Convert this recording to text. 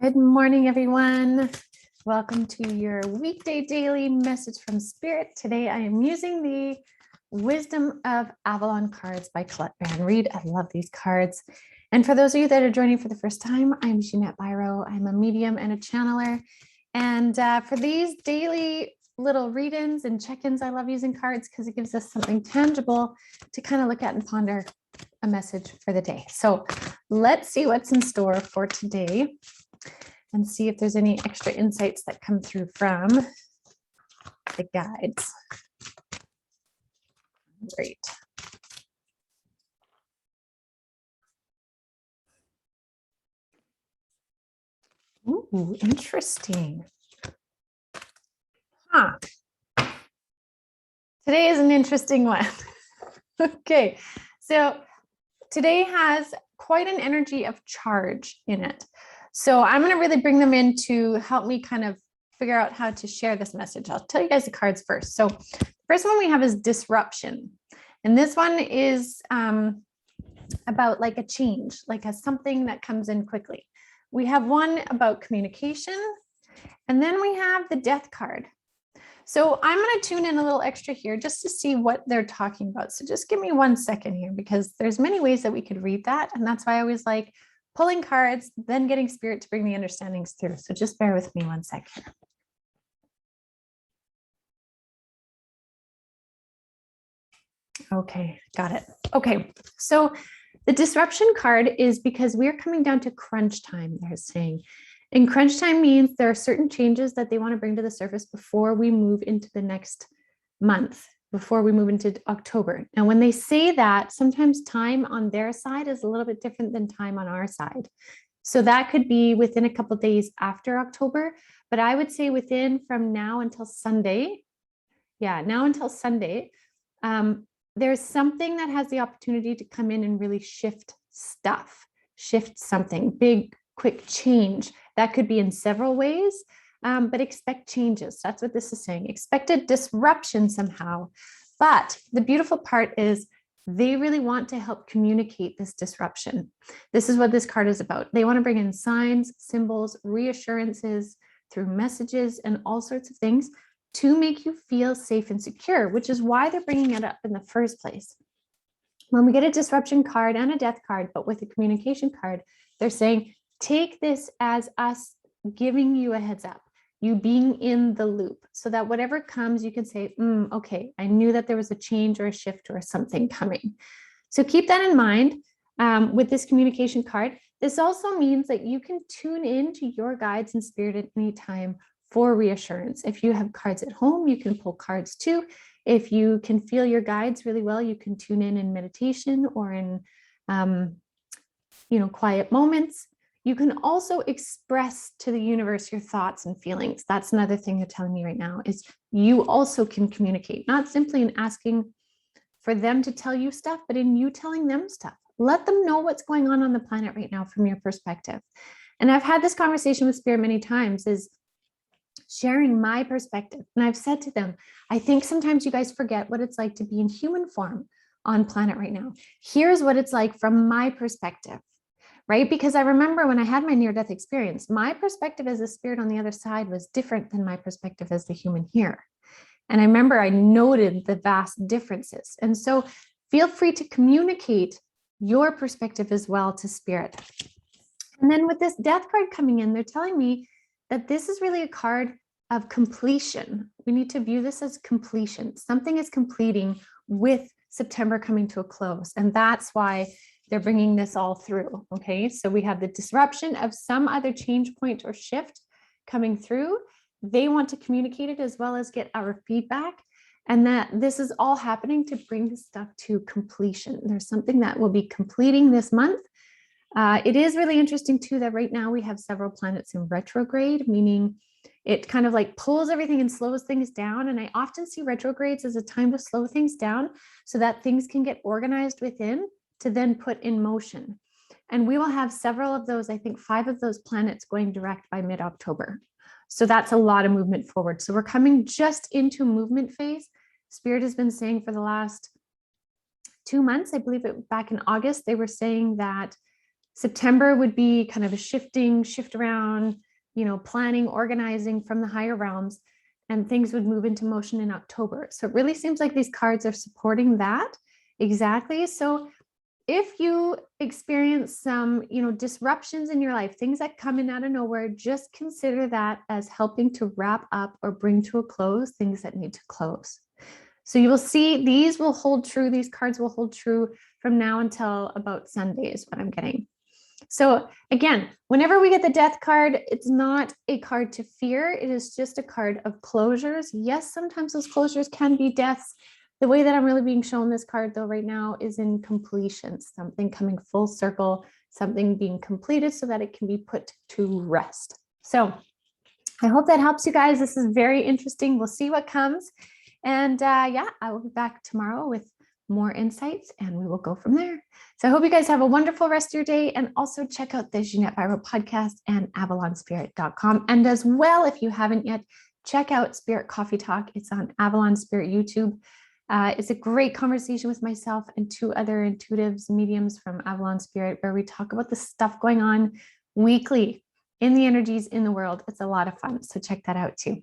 Good morning, everyone. Welcome to your weekday daily message from Spirit. Today, I am using the Wisdom of Avalon cards by Colette Van Reed. I love these cards. And for those of you that are joining for the first time, I'm Jeanette Biro. I'm a medium and a channeler. And for these daily little read-ins and check-ins, I love using cards because it gives us something tangible to kind of look at and ponder a message for the day. So let's see what's in store for today and see if there's any extra insights that come through from the guides. Great. Ooh, interesting. Huh. Today is an interesting one. Okay, so today has quite an energy of charge in it. So I'm going to really bring them in to help me kind of figure out how to share this message. I'll tell you guys the cards first. So the first one we have is disruption. And this one is about like a change, like something that comes in quickly. We have one about communication, and then we have the death card. So I'm going to tune in a little extra here just to see what they're talking about. So just give me 1 second here, because there's many ways that we could read that. And that's why I always like pulling cards, then getting Spirit to bring the understandings through. So just bear with me 1 second. Okay, got it. Okay, so the disruption card is because we're coming down to crunch time, they're saying. And crunch time means there are certain changes that they want to bring to the surface before we move into the next month, before we move into October. Now, when they say that, sometimes time on their side is a little bit different than time on our side. So that could be within a couple of days after October, but I would say within from now until Sunday. Yeah, now until Sunday, there's something that has the opportunity to come in and really shift stuff, shift something, big, quick change. That could be in several ways, but expect changes. That's what this is saying. Expect a disruption somehow. But the beautiful part is they really want to help communicate this disruption. This is what this card is about. They want to bring in signs, symbols, reassurances through messages and all sorts of things to make you feel safe and secure, which is why they're bringing it up in the first place. When we get a disruption card and a death card, but with a communication card, they're saying, take this as us giving you a heads up, you being in the loop, so that whatever comes, you can say, okay, I knew that there was a change or a shift or something coming. So keep that in mind with this communication card. This also means that you can tune in to your guides and spirit at any time for reassurance. If you have cards at home, you can pull cards too. If you can feel your guides really well, you can tune in meditation or in quiet moments. You can also express to the universe your thoughts and feelings. That's another thing they're telling me right now, is you also can communicate, not simply in asking for them to tell you stuff, but in you telling them stuff. Let them know what's going on the planet right now from your perspective. And I've had this conversation with Spirit many times, is sharing my perspective. And I've said to them, I think sometimes you guys forget what it's like to be in human form on planet right now. Here's what it's like from my perspective. Right? Because I remember when I had my near-death experience, my perspective as a spirit on the other side was different than my perspective as the human here. And I remember I noted the vast differences. And so feel free to communicate your perspective as well to Spirit. And then with this death card coming in, they're telling me that this is really a card of completion. We need to view this as completion. Something is completing with September coming to a close. And that's why they're bringing this all through. Okay, so we have the disruption of some other change point or shift coming through. They want to communicate it as well as get our feedback, and that this is all happening to bring this stuff to completion. There's something that will be completing this month. It is really interesting too that right now we have several planets in retrograde, meaning it kind of like pulls everything and slows things down. And I often see retrogrades as a time to slow things down so that things can get organized within to then put in motion. And we will have several of those, I think 5 of those planets going direct by mid-October. So that's a lot of movement forward. So we're coming just into movement phase. Spirit has been saying for the last 2 months, I believe it back in August, they were saying that September would be kind of a shift around, planning, organizing from the higher realms, and things would move into motion in October. So it really seems like these cards are supporting that exactly. So if you experience some, disruptions in your life, things that come in out of nowhere, just consider that as helping to wrap up or bring to a close things that need to close. So you will see these will hold true. These cards will hold true from now until about Sunday is what I'm getting. So again, whenever we get the death card, it's not a card to fear. It is just a card of closures. Yes, sometimes those closures can be deaths. The way that I'm really being shown this card though right now is in completion, something coming full circle, something being completed so that it can be put to rest. So I hope that helps you guys. This is very interesting. We'll see what comes. And I will be back tomorrow with more insights and we will go from there. So I hope you guys have a wonderful rest of your day, and also check out the Jeanette Biro podcast and avalonspirit.com. And as well, if you haven't yet, check out Spirit Coffee Talk. It's on Avalon Spirit YouTube. It's a great conversation with myself and 2 other intuitives, mediums from Avalon Spirit, where we talk about the stuff going on weekly in the energies in the world. It's a lot of fun. So check that out too.